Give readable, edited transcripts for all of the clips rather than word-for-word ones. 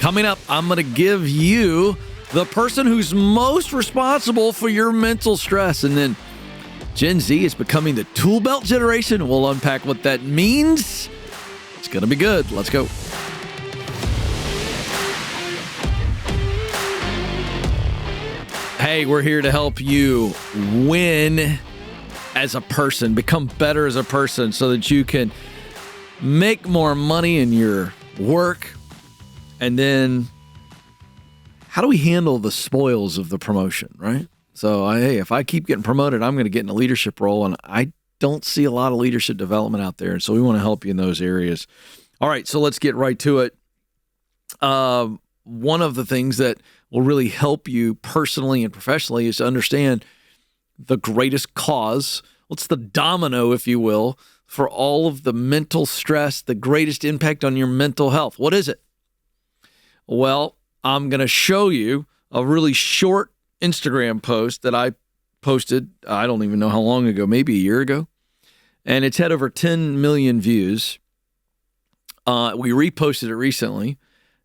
Coming up, I'm going to give you the person who's most responsible for your mental stress. And then Gen Z is becoming the tool belt generation. We'll unpack what that means. It's going to be good. Let's go. Hey, we're here to help you win as a person, become better as a person so that you can make more money in your work. And then how do we handle the spoils of the promotion, right? So, hey, if I keep getting promoted, I'm going to get in a leadership role, and I don't see a lot of leadership development out there. And so we want to help you in those areas. All right, so let's get right to it. One of the things that will really help you personally and professionally is to understand the greatest cause. What's the domino, if you will, for all of the mental stress, the greatest impact on your mental health? What is it? Well, I'm going to show you a really short Instagram post that I posted, I don't even know how long ago, maybe a year ago. And it's had over 10 million views. We reposted it recently,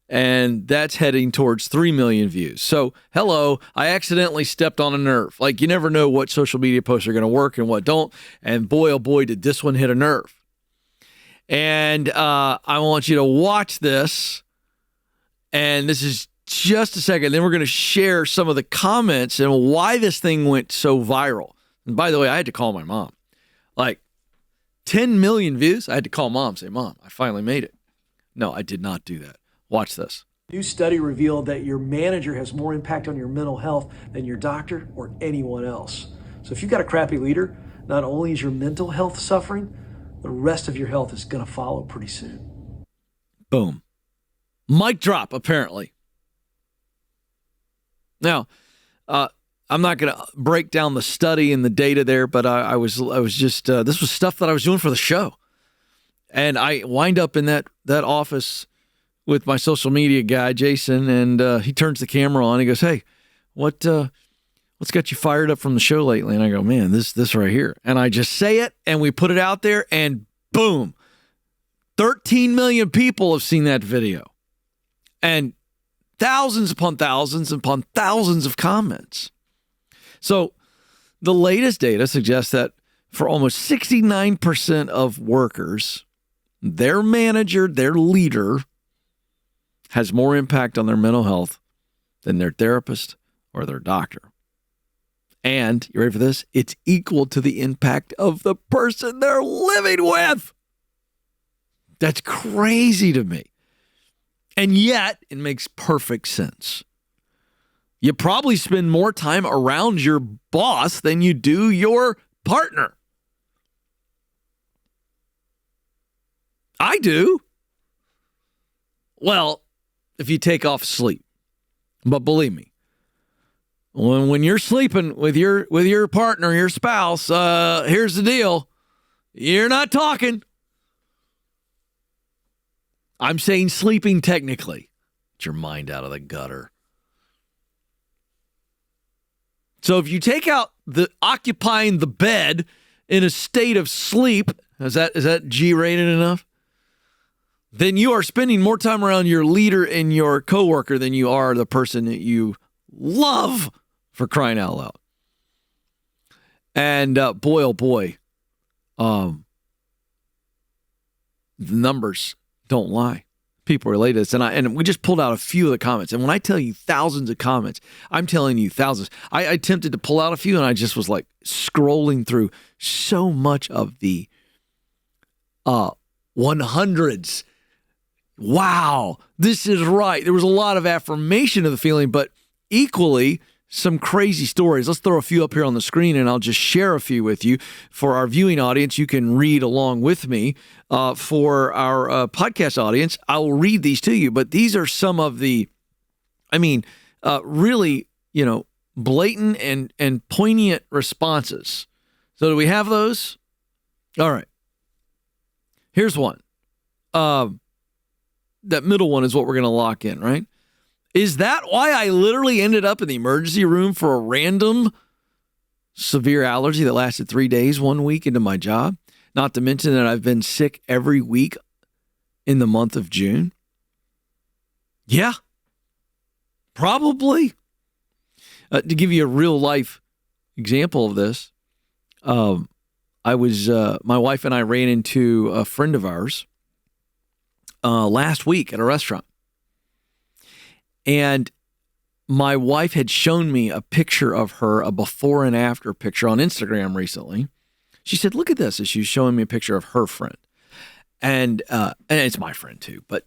and that's heading towards 3 million views. So, hello, I accidentally stepped on a nerve. Like, you never know what social media posts are going to work and what don't. And boy, oh boy, did this one hit a nerve. And I want you to watch this. And this is just a second. Then we're going to share some of the comments and why this thing went so viral. And by the way, I had to call my mom. Like 10 million views. I had to call mom and say, Mom, I finally made it. No, I did not do that. Watch this. New study revealed that your manager has more impact on your mental health than your doctor or anyone else. So if you've got a crappy leader, not only is your mental health suffering, the rest of your health is going to follow pretty soon. Boom. Mic drop, apparently. Now, I'm not going to break down the study and the data there, but I was just this was stuff that I was doing for the show, and I wind up in that office with my social media guy, Jason, and he turns the camera on. He goes, "Hey, what's got you fired up from the show lately?" And I go, "Man, this right here." And I just say it, and we put it out there, and boom, 13 million people have seen that video. And thousands upon thousands upon thousands of comments. So the latest data suggests that for almost 69% of workers, their manager, their leader, has more impact on their mental health than their therapist or their doctor. And, you ready for this? It's equal to the impact of the person they're living with. That's crazy to me. And yet, it makes perfect sense. You probably spend more time around your boss than you do your partner. I do. Well, if you take off sleep. But believe me, when you're sleeping with your partner, your spouse, here's the deal. You're not talking. I'm saying sleeping technically. Get your mind out of the gutter. So if you take out the occupying the bed in a state of sleep, is that G-rated enough? Then you are spending more time around your leader and your coworker than you are the person that you love, for crying out loud. And boy, oh boy, the numbers don't lie. People relate to this. And we just pulled out a few of the comments. And when I tell you thousands of comments, I'm telling you thousands. I attempted to pull out a few, and I just was like scrolling through so much of the 100s. Wow, this is right. There was a lot of affirmation of the feeling, but equally some crazy stories. Let's throw a few up here on the screen, and I'll just share a few with you. For our viewing audience, you can read along with me. For our podcast audience, I'll read these to you, but these are some of the, really, blatant and poignant responses. So do we have those? All right. Here's one. That middle one is what we're going to lock in, right? Is that why I literally ended up in the emergency room for a random severe allergy that lasted 3 days, 1 week into my job? Not to mention that I've been sick every week in the month of June. Yeah, Probably. To give you a real life example of this, my wife and I ran into a friend of ours last week at a restaurant. And my wife had shown me a picture of her, a before and after picture on Instagram recently. She said, look at this, as she was showing me a picture of her friend. And it's my friend too, but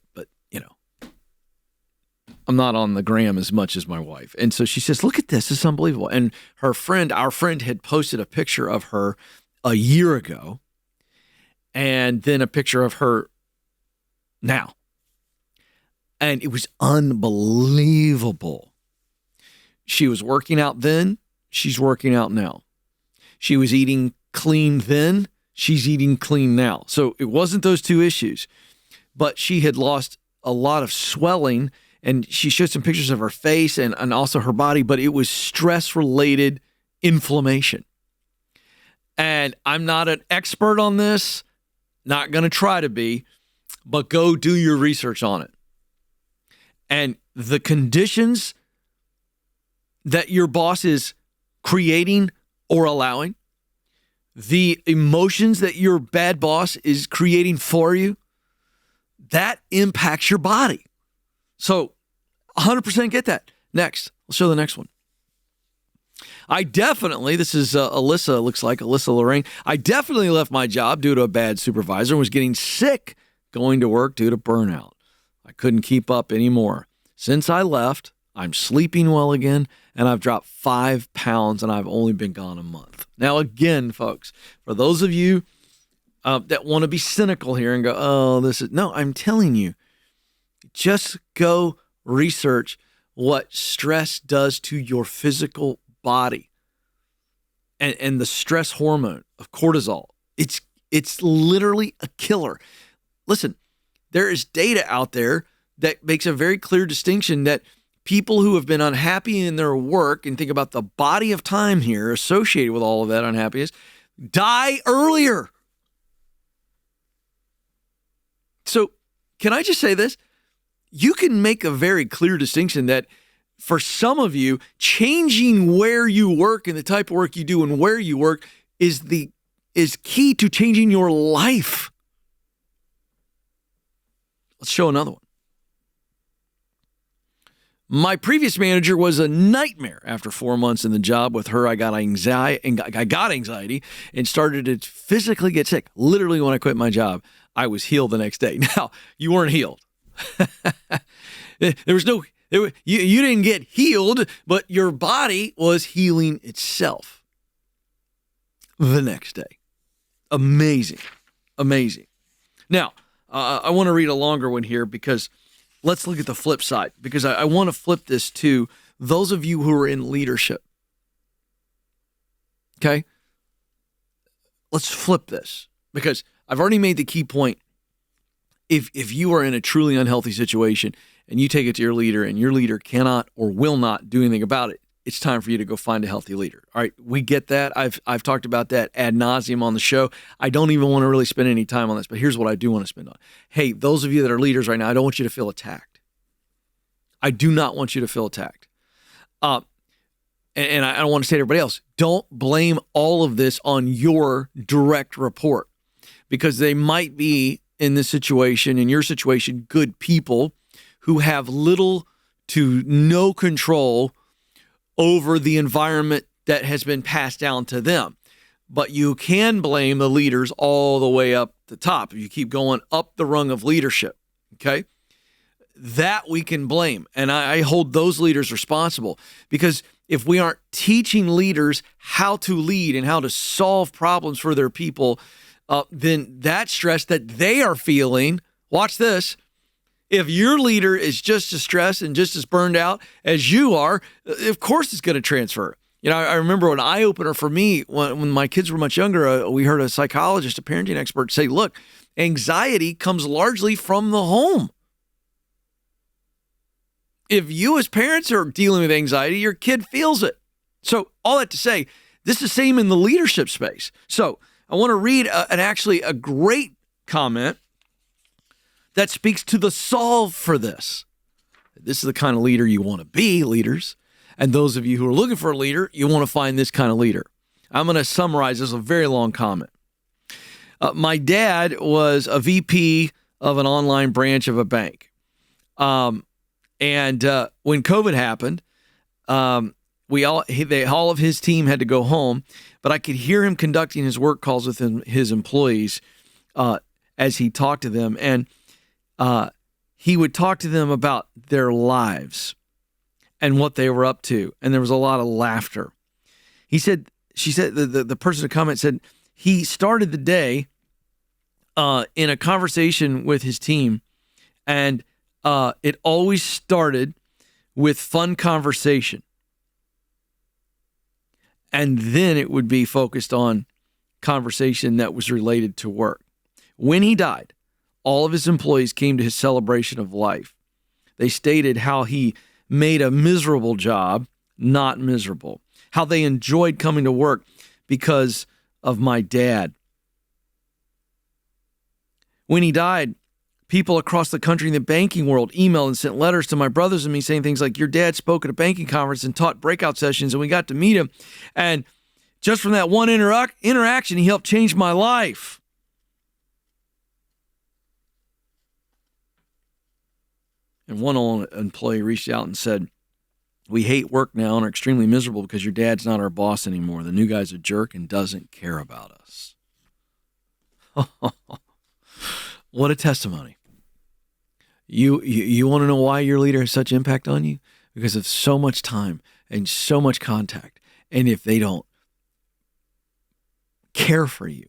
I'm not on the gram as much as my wife. And so she says, look at this, it's unbelievable. And our friend had posted a picture of her a year ago, and then a picture of her now. And it was unbelievable. She was working out then, she's working out now. She was eating clean then, she's eating clean now. So it wasn't those two issues, but she had lost a lot of swelling, and she showed some pictures of her face and also her body, but it was stress-related inflammation. And I'm not an expert on this, not going to try to be, but go do your research on it. And the conditions that your boss is creating or allowing, the emotions that your bad boss is creating for you, that impacts your body. So 100% get that. Next, let's show the next one. This is Alyssa, looks like Alyssa Lorraine. I definitely left my job due to a bad supervisor and was getting sick going to work due to burnout. I couldn't keep up anymore. Since I left, I'm sleeping well again, and I've dropped 5 pounds, and I've only been gone a month. Now, again, folks, for those of you that want to be cynical here and go, no, I'm telling you, just go research what stress does to your physical body and the stress hormone of cortisol. It's literally a killer. Listen, there is data out there that makes a very clear distinction that people who have been unhappy in their work, and think about the body of time here associated with all of that unhappiness, die earlier. So can I just say this? You can make a very clear distinction that for some of you, changing where you work and the type of work you do and where you work is key to changing your life. Let's show another one. My previous manager was a nightmare. After 4 months in the job with her, I got anxiety and started to physically get sick. Literally, when I quit my job, I was healed the next day. Now, you weren't healed. You didn't get healed, but your body was healing itself the next day. Amazing. Now, I want to read a longer one here because let's look at the flip side, because I want to flip this to those of you who are in leadership. Okay? Let's flip this, because I've already made the key point. If you are in a truly unhealthy situation and you take it to your leader and your leader cannot or will not do anything about it, it's time for you to go find a healthy leader. All right, we get that. I've talked about that ad nauseum on the show. I don't even want to really spend any time on this, but here's what I do want to spend on. Hey, those of you that are leaders right now, I don't want you to feel attacked. I do not want you to feel attacked. And I don't want to say to everybody else, don't blame all of this on your direct report, because they might be in this situation, in your situation, good people who have little to no control over the environment that has been passed down to them. But you can blame the leaders all the way up the top. If you keep going up the rung of leadership, okay? That we can blame. And I hold those leaders responsible, because if we aren't teaching leaders how to lead and how to solve problems for their people, then that stress that they are feeling, watch this, if your leader is just as stressed and just as burned out as you are, of course it's going to transfer. You know, I remember an eye-opener for me when my kids were much younger, we heard a psychologist, a parenting expert say, look, anxiety comes largely from the home. If you as parents are dealing with anxiety, your kid feels it. So all that to say, this is the same in the leadership space. So I want to read a great comment that speaks to the solve for this. This is the kind of leader you want to be, leaders. And those of you who are looking for a leader, you want to find this kind of leader. I'm going to summarize this, a very long comment. My dad was a VP of an online branch of a bank. And when COVID happened, all of his team had to go home, but I could hear him conducting his work calls with his employees as he talked to them. And he would talk to them about their lives and what they were up to. And there was a lot of laughter. She said, the person in the comment said, he started the day in a conversation with his team, and it always started with fun conversation. And then it would be focused on conversation that was related to work. When he died, all of his employees came to his celebration of life. They stated how he made a miserable job not miserable, how they enjoyed coming to work because of my dad. When he died, people across the country in the banking world emailed and sent letters to my brothers and me saying things like, your dad spoke at a banking conference and taught breakout sessions, and we got to meet him. And just from that one interaction, he helped change my life. And one old employee reached out and said, we hate work now and are extremely miserable because your dad's not our boss anymore. The new guy's a jerk and doesn't care about us. What a testimony. You want to know why your leader has such impact on you? Because of so much time and so much contact. And if they don't care for you,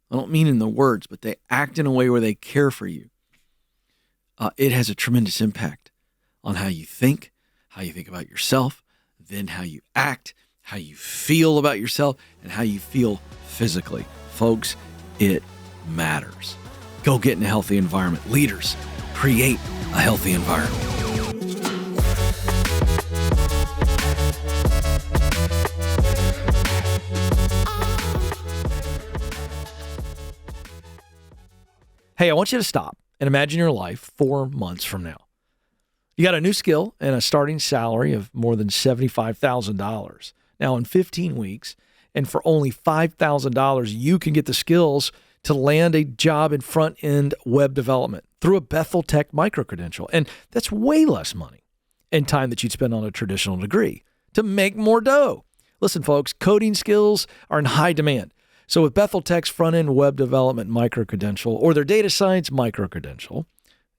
I don't mean in the words, but they act in a way where they care for you, it has a tremendous impact on how you think about yourself, then how you act, how you feel about yourself, and how you feel physically. Folks, it matters. Go get in a healthy environment. Leaders, create a healthy environment. Hey, I want you to stop and imagine your life 4 months from now. You got a new skill and a starting salary of more than $75,000. Now, in 15 weeks, and for only $5,000, you can get the skills to land a job in front-end web development through a Bethel Tech micro-credential. And that's way less money and time that you'd spend on a traditional degree to make more dough. Listen, folks, coding skills are in high demand. So with Bethel Tech's front-end web development micro-credential or their data science micro-credential,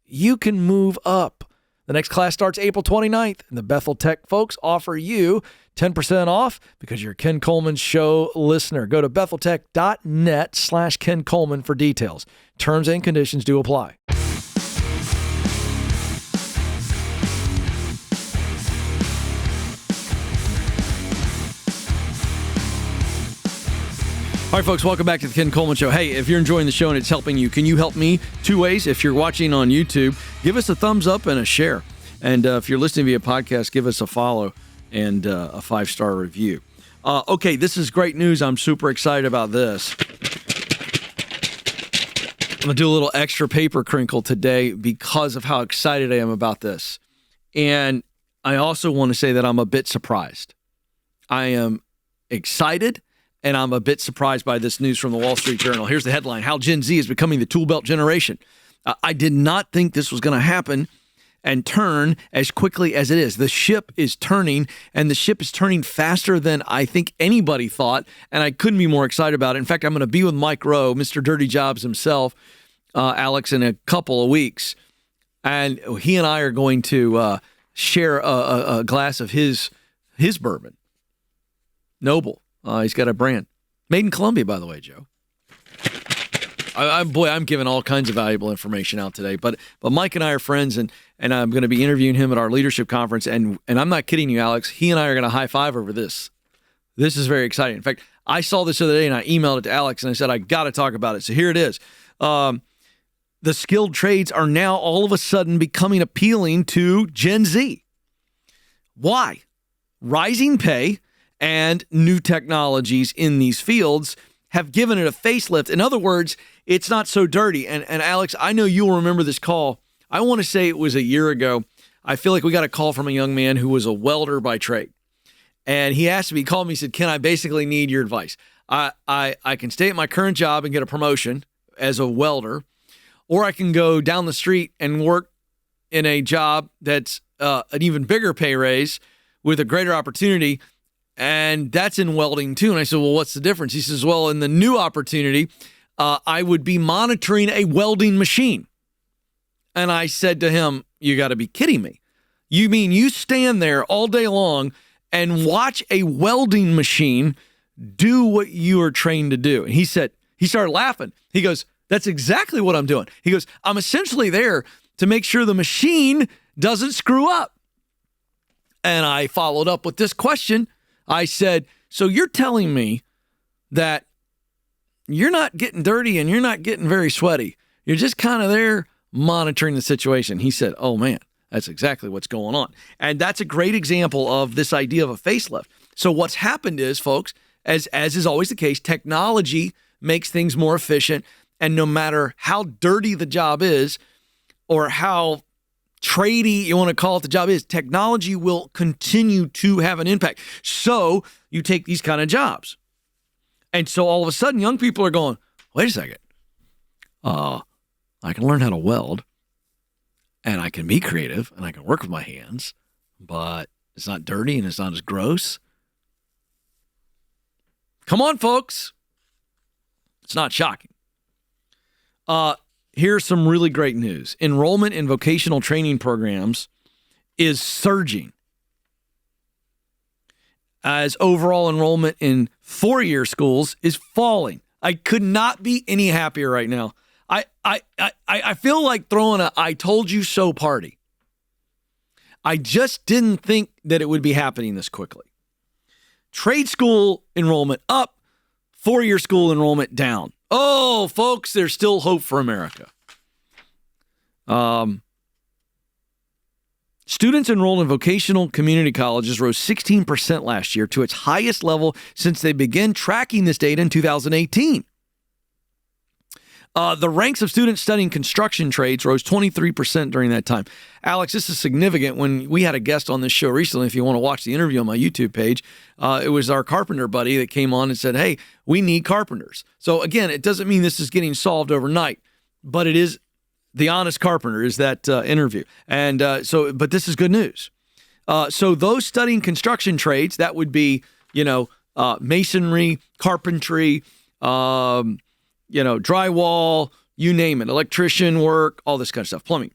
you can move up. The next class starts April 29th, and the Bethel Tech folks offer you 10% off because you're a Ken Coleman Show listener. Go to betheltech.net/Ken Coleman for details. Terms and conditions do apply. All right, folks, welcome back to the Ken Coleman Show. Hey, if you're enjoying the show and it's helping you, can you help me 2 ways? If you're watching on YouTube, give us a thumbs up and a share. And if you're listening via podcast, give us a follow and a 5-star review. Okay, this is great news. I'm super excited about this. I'm going to do a little extra paper crinkle today because of how excited I am about this. And I also want to say that I'm a bit surprised. I am excited. And I'm a bit surprised by this news from the Wall Street Journal. Here's the headline: How Gen Z is becoming the tool belt generation. I did not think this was going to happen and turn as quickly as it is. The ship is turning, and the ship is turning faster than I think anybody thought, and I couldn't be more excited about it. In fact, I'm going to be with Mike Rowe, Mr. Dirty Jobs himself, Alex, in a couple of weeks, and he and I are going to share a glass of his bourbon, Noble. He's got a brand. Made in Colombia, by the way, Joe. I'm giving all kinds of valuable information out today. But Mike and I are friends, and I'm going to be interviewing him at our leadership conference. And I'm not kidding you, Alex. He and I are going to high five over this. This is very exciting. In fact, I saw this the other day, and I emailed it to Alex, and I said, I got to talk about it. So here it is. The skilled trades are now all of a sudden becoming appealing to Gen Z. Why? Rising pay and new technologies in these fields have given it a facelift. In other words, it's not so dirty. And Alex, I know you'll remember this call. I want to say it was a year ago. I feel like we got a call from a young man who was a welder by trade. And he asked me, he called me, he said, Ken, I basically need your advice. I can stay at my current job and get a promotion as a welder, or I can go down the street and work in a job that's an even bigger pay raise with a greater opportunity, and that's in welding too. And I said, well, what's the difference? He says, well, in the new opportunity, I would be monitoring a welding machine. And I said to him, you got to be kidding me. You mean you stand there all day long and watch a welding machine do what you are trained to do? And he said, he started laughing. He goes, that's exactly what I'm doing. He goes, I'm essentially there to make sure the machine doesn't screw up. And I followed up with this question. I said, so you're telling me that you're not getting dirty and you're not getting very sweaty. You're just kind of there monitoring the situation. He said, oh man, that's exactly what's going on. And that's a great example of this idea of a facelift. So what's happened is, folks, as is always the case, technology makes things more efficient. And no matter how dirty the job is or how tradey you want to call it the job is, technology will continue to have an impact. So you take these kind of jobs. And so all of a sudden, young people are going, wait a second. I can learn how to weld, and I can be creative, and I can work with my hands, but it's not dirty and it's not as gross. Come on, folks. It's not shocking. Here's some really great news. Enrollment in vocational training programs is surging, as overall enrollment in four-year schools is falling. I could not be any happier right now. I feel like throwing a I told you so party. I just didn't think that it would be happening this quickly. Trade school enrollment up, four-year school enrollment down. Oh, folks, there's still hope for America. Students enrolled in vocational community colleges rose 16% last year to its highest level since they began tracking this data in 2018. The ranks of students studying construction trades rose 23% during that time. Alex, this is significant. When we had a guest on this show recently, if you want to watch the interview on my YouTube page, it was our carpenter buddy that came on and said, hey, we need carpenters. So again, it doesn't mean this is getting solved overnight, but it is the honest carpenter is that interview. And but this is good news. So those studying construction trades, that would be, masonry, carpentry, drywall, you name it, electrician work, all this kind of stuff, plumbing.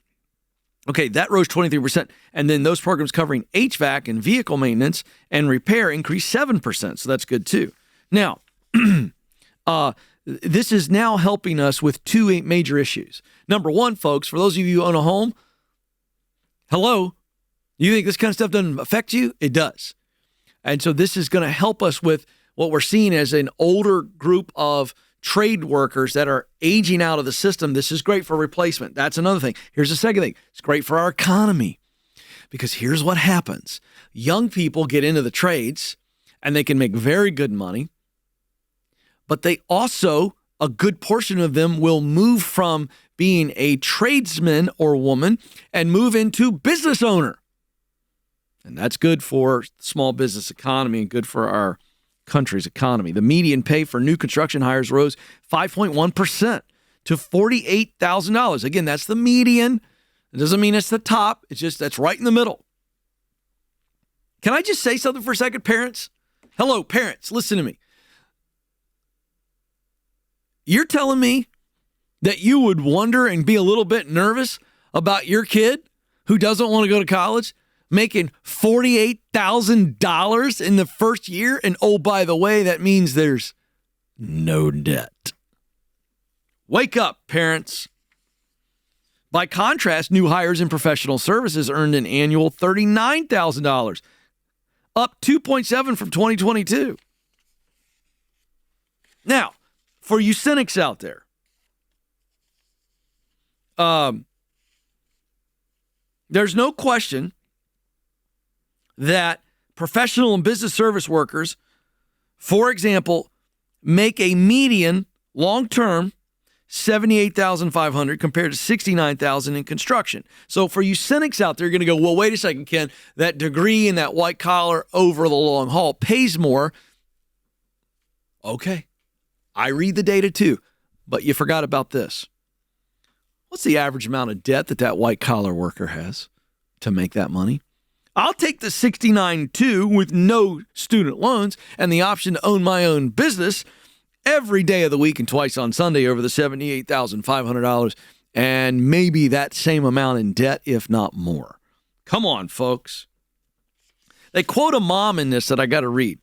Okay, that rose 23%. And then those programs covering HVAC and vehicle maintenance and repair increased 7%. So that's good too. Now, this is now helping us with two major issues. Number one, folks, for those of you who own a home, hello, you think this kind of stuff doesn't affect you? It does. And so this is going to help us with what we're seeing as an older group of trade workers that are aging out of the system. This is great for replacement. That's another thing. Here's the second thing. It's great for our economy because here's what happens. Young people get into the trades and they can make very good money, but they also, a good portion of them will move from being a tradesman or woman and move into business owner. And that's good for small business economy and good for our country's economy. The median pay for new construction hires rose 5.1% to $48,000. Again, that's the median. It doesn't mean it's the top. It's just that's right in the middle. Can I just say something for a second, parents? Hello, parents, listen to me. You're telling me that you would wonder and be a little bit nervous about your kid who doesn't want to go to college making $48,000 in the first year? And oh, by the way, that means there's no debt. Wake up, parents. By contrast, new hires in professional services earned an annual $39,000, up 2.7 from 2022. Now, for you cynics out there, there's no question that professional and business service workers, for example, make a median long-term $78,500 compared to $69,000 in construction. So for you cynics out there, you're going to go, well, wait a second, Ken, that degree in that white collar over the long haul pays more. Okay, I read the data too, but you forgot about this. What's the average amount of debt that white collar worker has to make that money? I'll take the 69.2 with no student loans and the option to own my own business every day of the week and twice on Sunday over the $78,500 and maybe that same amount in debt, if not more. Come on, folks. They quote a mom in this that I got to read.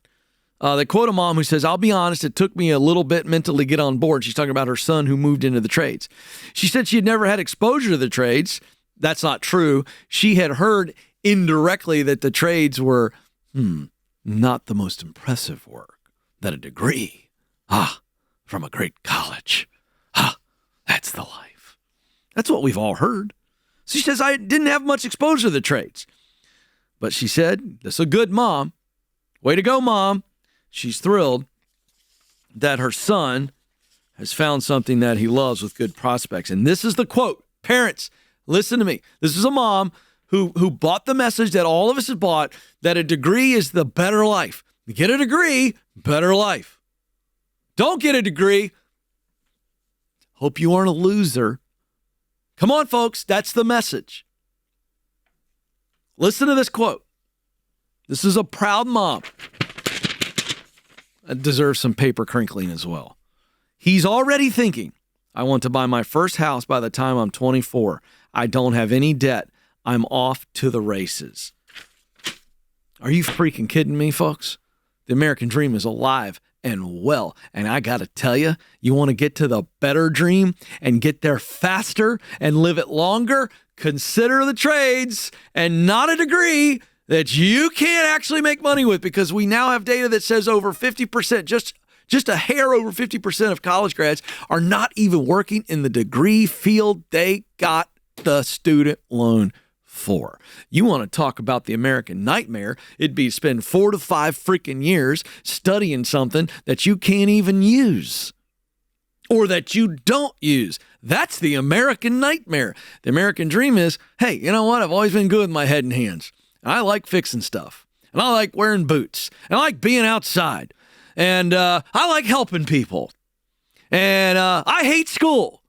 They quote a mom who says, I'll be honest, it took me a little bit mentally to get on board. She's talking about her son who moved into the trades. She said she had never had exposure to the trades. That's not true. She had heard indirectly that the trades were not the most impressive work, that a degree, from a great college, that's the life. That's what we've all heard. She says, I didn't have much exposure to the trades. But she said, this is a good mom. Way to go, Mom. She's thrilled that her son has found something that he loves with good prospects. And this is the quote. Parents, listen to me. This is a mom who bought the message that all of us have bought, that a degree is the better life. You get a degree, better life. Don't get a degree. Hope you aren't a loser. Come on, folks. That's the message. Listen to this quote. This is a proud mom. It deserves some paper crinkling as well. He's already thinking, I want to buy my first house by the time I'm 24. I don't have any debt. I'm off to the races. Are you freaking kidding me, folks? The American dream is alive and well. And I got to tell you, you want to get to the better dream and get there faster and live it longer? Consider the trades and not a degree that you can't actually make money with, because we now have data that says over 50%, just a hair over 50% of college grads are not even working in the degree field they got the student loan for. You want to talk about the American nightmare? It'd be spend 4 to 5 freaking years studying something that you can't even use or that you don't use. That's the American nightmare. The American dream is, hey, you know what? I've always been good with my head and hands. And I like fixing stuff. And I like wearing boots. And I like being outside. And I like helping people. And I hate school.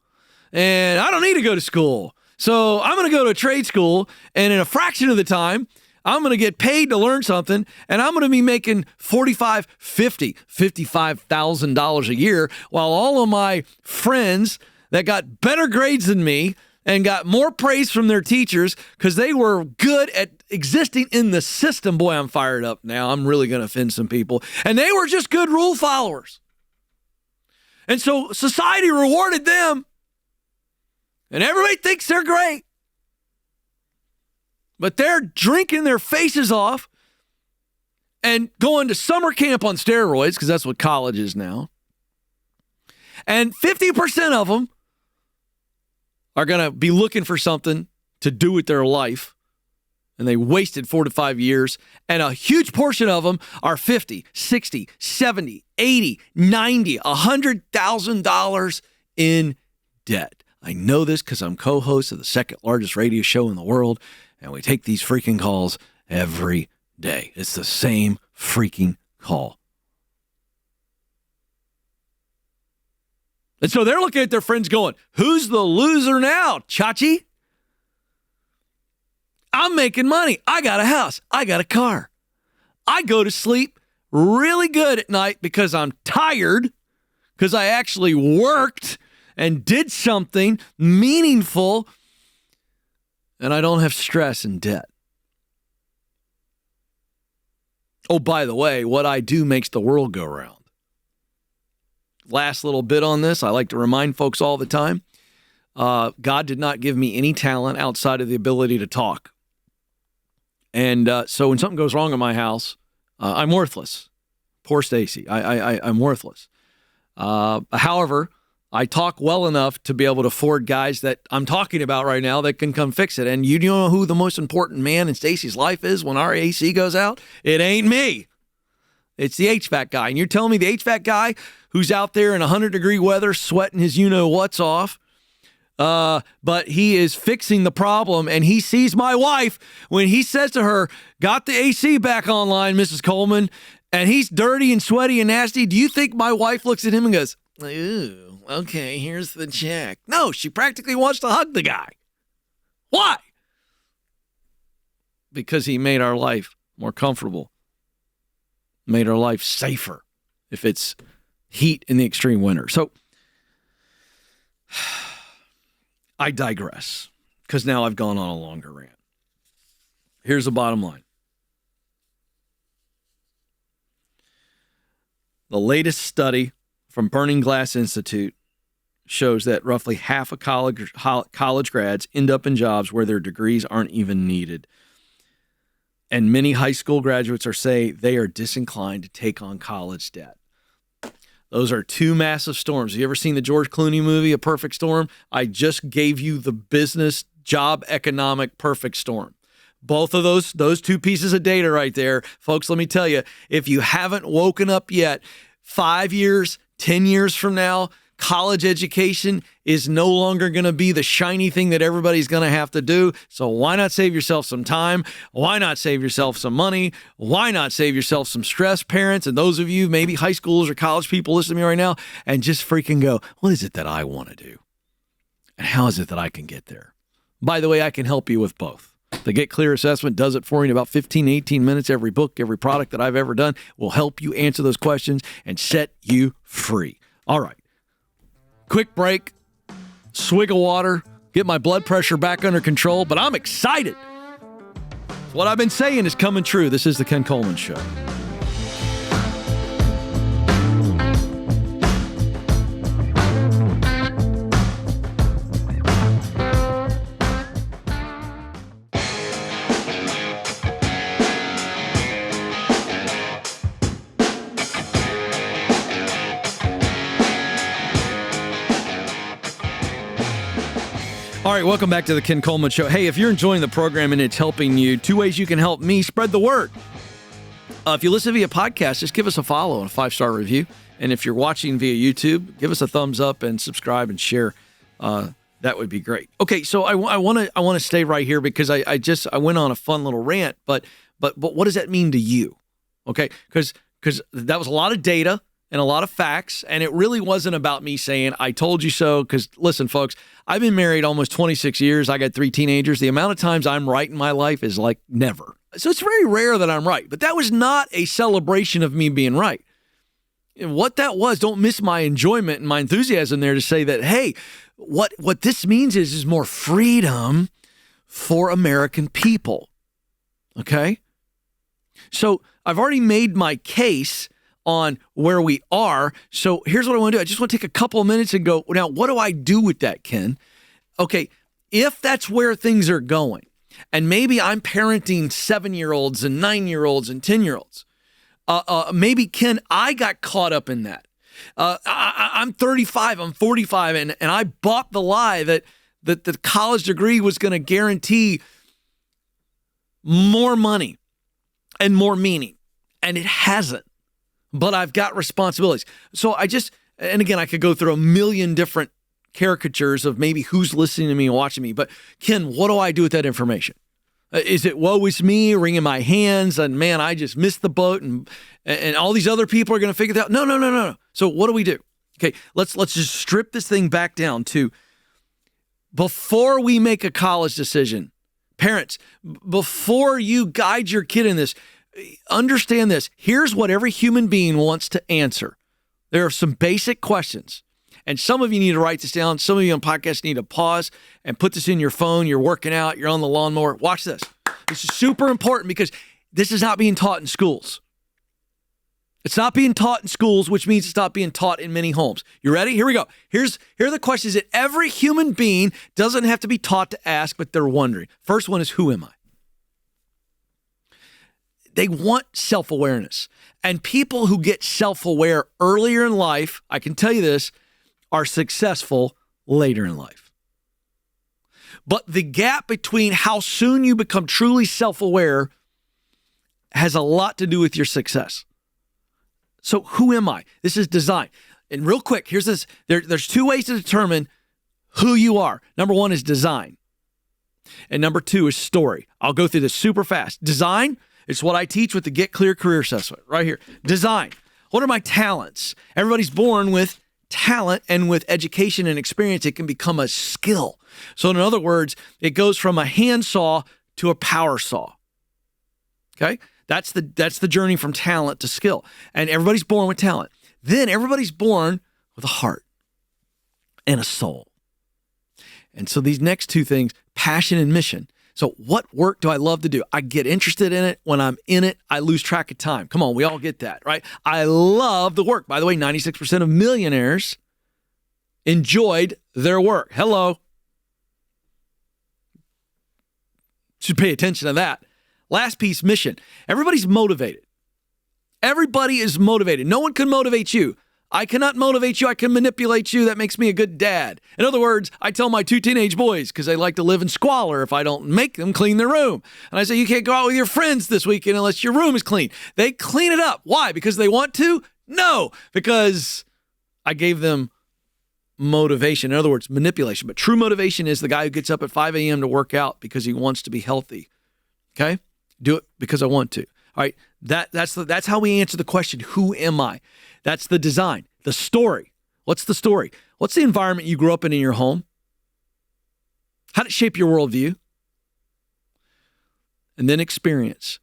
And I don't need to go to school. So I'm going to go to a trade school. And in a fraction of the time, I'm going to get paid to learn something. And I'm going to be making $45,000, $50,000, $55,000 a year, while all of my friends that got better grades than me and got more praise from their teachers because they were good at existing in the system. Boy, I'm fired up now. I'm really going to offend some people. And they were just good rule followers. And so society rewarded them. And everybody thinks they're great. But they're drinking their faces off and going to summer camp on steroids, because that's what college is now. And 50% of them are going to be looking for something to do with their life. And they wasted 4 to 5 years. And a huge portion of them are 50, 60, 70, 80, 90, $100,000 in debt. I know this because I'm co-host of the second largest radio show in the world. And we take these freaking calls every day. It's the same freaking call. And so they're looking at their friends going, who's the loser now, Chachi? I'm making money. I got a house. I got a car. I go to sleep really good at night because I'm tired, because I actually worked and did something meaningful, and I don't have stress and debt. Oh, by the way, what I do makes the world go round. Last little bit on this, I like to remind folks all the time, God did not give me any talent outside of the ability to talk. And so when something goes wrong in my house, I'm worthless. Poor Stacy. I'm worthless. However, I talk well enough to be able to afford guys that I'm talking about right now that can come fix it. And you know who the most important man in Stacy's life is when our AC goes out? It ain't me. It's the HVAC guy. And you're telling me the HVAC guy who's out there in 100-degree weather sweating his you-know-what's off, but he is fixing the problem, and he sees my wife when he says to her, got the AC back online, Mrs. Coleman, and he's dirty and sweaty and nasty. Do you think my wife looks at him and goes, ooh, okay, here's the check? No, she practically wants to hug the guy. Why? Because he made our life more comfortable, made our life safer if it's heat in the extreme winter. So I digress, because now I've gone on a longer rant. Here's the bottom line. The latest study from Burning Glass Institute shows that roughly half of college grads end up in jobs where their degrees aren't even needed. And many high school graduates say they are disinclined to take on college debt. Those are two massive storms. Have you ever seen the George Clooney movie, A Perfect Storm? I just gave you the business, job, economic perfect storm. Both of those two pieces of data right there. Folks, let me tell you, if you haven't woken up yet, 5 years, 10 years from now, college education is no longer going to be the shiny thing that everybody's going to have to do. So why not save yourself some time? Why not save yourself some money? Why not save yourself some stress, parents? And those of you, maybe high schoolers or college people listening to me right now, and just freaking go, what is it that I want to do? And how is it that I can get there? By the way, I can help you with both. The Get Clear assessment does it for you in about 15, 18 minutes. Every book, every product that I've ever done will help you answer those questions and set you free. All right. Quick break, swig of water, get my blood pressure back under control, but I'm excited. What I've been saying is coming true. This is the Ken Coleman Show. All right, welcome back to the Ken Coleman Show. Hey, if you're enjoying the program and it's helping you, two ways you can help me: spread the word. If you listen via podcast, just give us a follow and a 5-star review. And if you're watching via YouTube, give us a thumbs up and subscribe and share. That would be great. Okay, so I want to stay right here because I went on a fun little rant, but what does that mean to you? Okay, because that was a lot of data and a lot of facts, and it really wasn't about me saying, I told you so, because listen, folks, I've been married almost 26 years. I got 3 teenagers. The amount of times I'm right in my life is like never. So it's very rare that I'm right, but that was not a celebration of me being right. And what that was, don't miss my enjoyment and my enthusiasm there to say that, hey, what this means is more freedom for American people, okay? So I've already made my case on where we are. So here's what I want to do. I just want to take a couple of minutes and go, now, what do I do with that, Ken? Okay, if that's where things are going, and maybe I'm parenting 7-year-olds and 9-year-olds and 10-year-olds, maybe, Ken, I got caught up in that. I'm 35, I'm 45, and I bought the lie that the college degree was going to guarantee more money and more meaning, and it hasn't. But I've got responsibilities. So and again, I could go through a million different caricatures of maybe who's listening to me and watching me. But Ken, what do I do with that information? Is it woe is me, wringing my hands, and man, I just missed the boat, and all these other people are going to figure that out? No. So what do? Okay, let's just strip this thing back down to before we make a college decision. Parents, before you guide your kid in this, understand this. Here's what every human being wants to answer. There are some basic questions. And some of you need to write this down. Some of you on podcasts need to pause and put this in your phone. You're working out. You're on the lawnmower. Watch this. This is super important because this is not being taught in schools. It's not being taught in schools, which means it's not being taught in many homes. You ready? Here we go. Here are the questions that every human being doesn't have to be taught to ask, but they're wondering. First one is, who am I? They want self-awareness. And people who get self-aware earlier in life, I can tell you this, are successful later in life. But the gap between how soon you become truly self-aware has a lot to do with your success. So who am I? This is design. And real quick, here's this. There's two ways to determine who you are. Number one is design. And number two is story. I'll go through this super fast. Design, it's what I teach with the Get Clear Career Assessment right here. Design. What are my talents? Everybody's born with talent, and with education and experience, it can become a skill. So in other words, it goes from a handsaw to a power saw. Okay? That's the journey from talent to skill. And everybody's born with talent. Then everybody's born with a heart and a soul. And so these next two things, passion and mission. So what work do I love to do? I get interested in it. When I'm in it, I lose track of time. Come on, we all get that, right? I love the work. By the way, 96% of millionaires enjoyed their work. Hello. Should pay attention to that. Last piece, mission. Everybody's motivated. Everybody is motivated. No one can motivate you. I cannot motivate you. I can manipulate you. That makes me a good dad. In other words, I tell my two teenage boys, because they like to live in squalor if I don't make them clean their room. And I say, you can't go out with your friends this weekend unless your room is clean. They clean it up. Why? Because they want to? No, because I gave them motivation. In other words, manipulation. But true motivation is the guy who gets up at 5 a.m. to work out because he wants to be healthy. Okay? Do it because I want to. All right? That's how we answer the question, who am I? That's the design. The story. What's the story? What's the environment you grew up in your home? How did it shape your worldview? And then experience.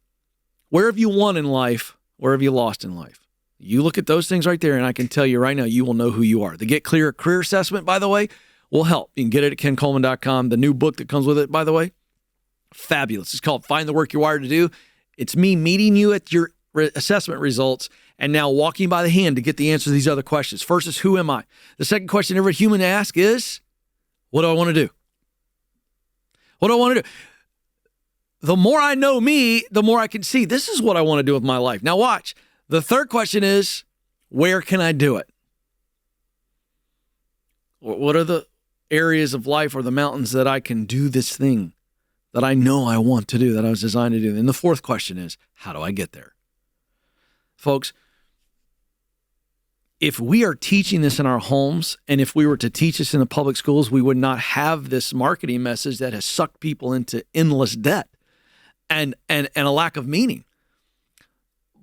Where have you won in life? Where have you lost in life? You look at those things right there, and I can tell you right now, you will know who you are. The Get Clear Career Assessment, by the way, will help. You can get it at kencoleman.com. The new book that comes with it, by the way, fabulous. It's called Find the Work You're Wired to Do. It's me meeting you at your assessment results and now walking by the hand to get the answer to these other questions. First is, who am I? The second question every human asks is, what do I want to do? What do I want to do? The more I know me, the more I can see, this is what I want to do with my life. Now watch. The third question is, where can I do it? What are the areas of life or the mountains that I can do this thing that I know I want to do, that I was designed to do? And the fourth question is, how do I get there? Folks, if we are teaching this in our homes, and if we were to teach this in the public schools, we would not have this marketing message that has sucked people into endless debt and a lack of meaning.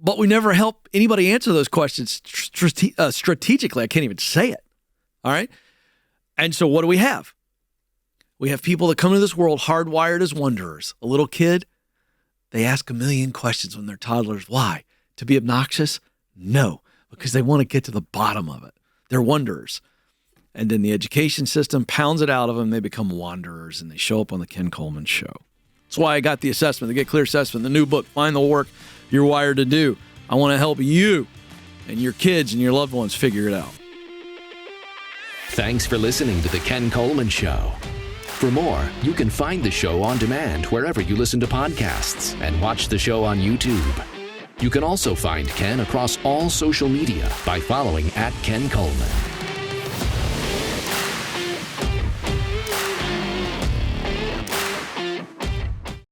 But we never help anybody answer those questions strategically. I can't even say it. All right? And so what do we have? We have people that come into this world hardwired as wanderers. A little kid, they ask a million questions when they're toddlers. Why? To be obnoxious? No, because they want to get to the bottom of it. They're wanderers. And then the education system pounds it out of them. They become wanderers, and they show up on the Ken Coleman Show. That's why I got the assessment, the Get Clear Assessment, the new book, Find the Work You're Wired to Do. I want to help you and your kids and your loved ones figure it out. Thanks for listening to the Ken Coleman Show. For more, you can find the show on demand wherever you listen to podcasts and watch the show on YouTube. You can also find Ken across all social media by following @Ken Coleman.